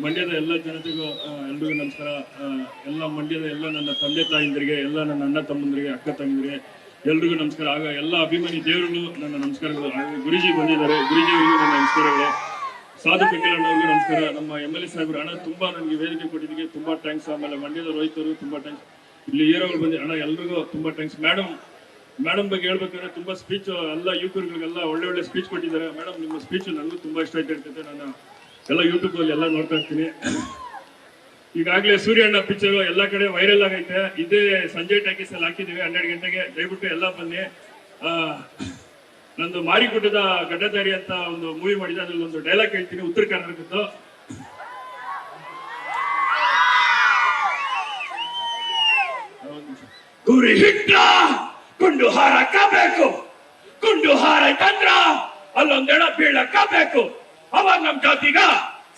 ಮಂಡ್ಯದ ಎಲ್ಲ ಜನತೆಗೂ ಎಲ್ರಿಗೂ ನಮಸ್ಕಾರ. ಎಲ್ಲ ಮಂಡ್ಯದ ಎಲ್ಲ ನನ್ನ ತಂದೆ ತಾಯಿಂದರಿಗೆ, ಎಲ್ಲ ನನ್ನ ಅಣ್ಣ ತಮ್ಮಂದರಿಗೆ, ಅಕ್ಕ ತಂಗಿರಿಗೆ ಎಲ್ರಿಗೂ ನಮಸ್ಕಾರ. ಆಗ ಎಲ್ಲ ಅಭಿಮಾನಿ ದೇವರಿಗೂ ನನ್ನ ನಮಸ್ಕಾರಗಳು. ಗುರುಜಿ ಬಂದಿದ್ದಾರೆ, ಗುರುಜಿಯವರಿಗೂ ನನ್ನ ನಮಸ್ಕಾರಗಳು. ಸಾಧು ಪಿಂಗಳಣ್ಣವ್ರಿಗೂ ನಮಸ್ಕಾರ. ನಮ್ಮ MLA ಸಾಹೇಬ್ರು ಅಣ್ಣ ತುಂಬಾ ನನಗೆ ವೇದಿಕೆ ಕೊಟ್ಟಿದ್ದಕ್ಕೆ ತುಂಬಾ ಥ್ಯಾಂಕ್ಸ್. ಆಮೇಲೆ ಮಂಡ್ಯದ ರೋಹಿತ್ ಅವ್ರಿಗೂ ತುಂಬಾ ಥ್ಯಾಂಕ್ಸ್. ಇಲ್ಲಿ ಹೀರೋಗಳು ಬಂದಿ ಅಣ್ಣ ಎಲ್ರಿಗೂ ತುಂಬಾ ಥ್ಯಾಂಕ್ಸ್. ಮೇಡಮ್ ಬಗ್ಗೆ ಹೇಳ್ಬೇಕಾದ್ರೆ ತುಂಬಾ ಸ್ಪೀಚ್ ಎಲ್ಲ ಯುವಕರುಗಳಿಗೆಲ್ಲ ಒಳ್ಳೆ ಸ್ಪೀಚ್ ಕೊಟ್ಟಿದ್ದಾರೆ. ಮೇಡಮ್ ನಿಮ್ಮ ಸ್ಪೀಚ್ ನನಗೂ ತುಂಬಾ ಇಷ್ಟ ಆಗ್ತಿರ್ತೈತೆ. ನಾನು ಎಲ್ಲ ಯೂಟ್ಯೂಬ್ ಅಲ್ಲಿ ಎಲ್ಲ ನೋಡ್ತಾ ಇರ್ತೀನಿ. ಈಗಾಗಲೇ ಸೂರ್ಯಣ್ಣ ಪಿಕ್ಚರ್ ಎಲ್ಲ ಕಡೆ ವೈರಲ್ ಆಗೈತೆ. ಇದೇ ಸಂಜೆ ಟಾಕೀಸ್ ಅಲ್ಲಿ ಹಾಕಿದೀವಿ 12 ಗಂಟೆಗೆ. ದಯವಿಟ್ಟು ಎಲ್ಲ ಬನ್ನಿ. ನಂದು ಮಾರಿಗುಡ್ಡದ ಗಡ್ಡದಾರಿ ಅಂತ ಒಂದು ಮೂವಿ ಮಾಡಿದೆ, ಅದ್ರಲ್ಲಿ ಒಂದು ಡೈಲಾಗ್ ಹೇಳ್ತೀನಿ ಉತ್ತರ ಕರ್ನಾಟಕದ್ದು. ಗುರಿ ಹಿಟ್ಟ ಕುಂಡು ಹಾರಬೇಕು, ಕುಂಡು ಹಾರೈತಂದ್ರ ಅಲ್ಲೊಂದೆಣ ಬೀಳಕಬೇಕು. ಅವಾಗ ನಮ್ ಜಾತಿಗ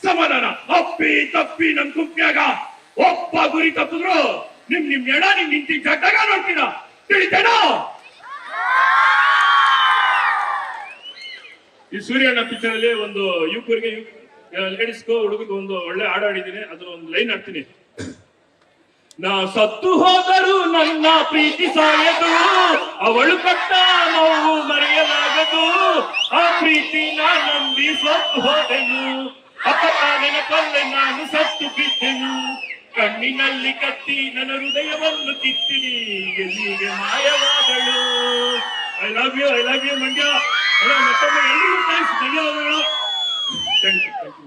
ಸಮಾಧಾನ. ಅಪ್ಪಿ ತಪ್ಪಿ ನಮ್ ಗುಂಪ್ನ್ಯಾಗ ಒಬ್ಬ ಗುರಿ ತಪ್ಪಿದ್ರು ನಿಮ್ ಎಣ ನಿಂತಿ ಜಟ್ಟಾಗ ನೋಡ್ತೀರ, ತಿಳಿತೇನೋ? ಈ ಸೂರ್ಯಣ್ಣ ಪಿಕ್ಚರ್ ಅಲ್ಲಿ ಒಂದು ಯುವಕರಿಗೆ, ಲೇಡೀಸ್ಗೂ ಹುಡುಗರಿಗೆ ಒಂದು ಒಳ್ಳೆ ಹಾಡು ಹಾಡಿದ್ದೀನಿ. ಅದ್ರ ಒಂದು ಲೈನ್ ಹಾಡ್ತೀನಿ. ನಾ ಸತ್ತು ಹೋದರೂ ನನ್ನ ಪ್ರೀತಿ ಸಾಯದು, ಅವಳು ಕಟ್ಟ ನೋವು ಮರೆಯಲಾಗದು. ಆ ಪ್ರೀತಿ ನಂಬಿ ಸತ್ತು ಹೋದೆನು, ಅಪತ ನೆನಪಲ್ಲೇ ನಾನು ಸತ್ತು ಬಿದ್ದೆನು. ಕಣ್ಣಿನಲ್ಲಿ ಕತ್ತಿ ನನ್ನ ಹೃದಯವನ್ನು ಕಿತ್ತಿ ಎಲ್ಲಿಗೆ ಮಾಯವಾದಳು. I love you Mandya. ಮತ್ತೊಮ್ಮೆ ಎಲ್ರಿಗೂ ಥ್ಯಾಂಕ್ಸ್, ಧನ್ಯವಾದಗಳು. Thank you.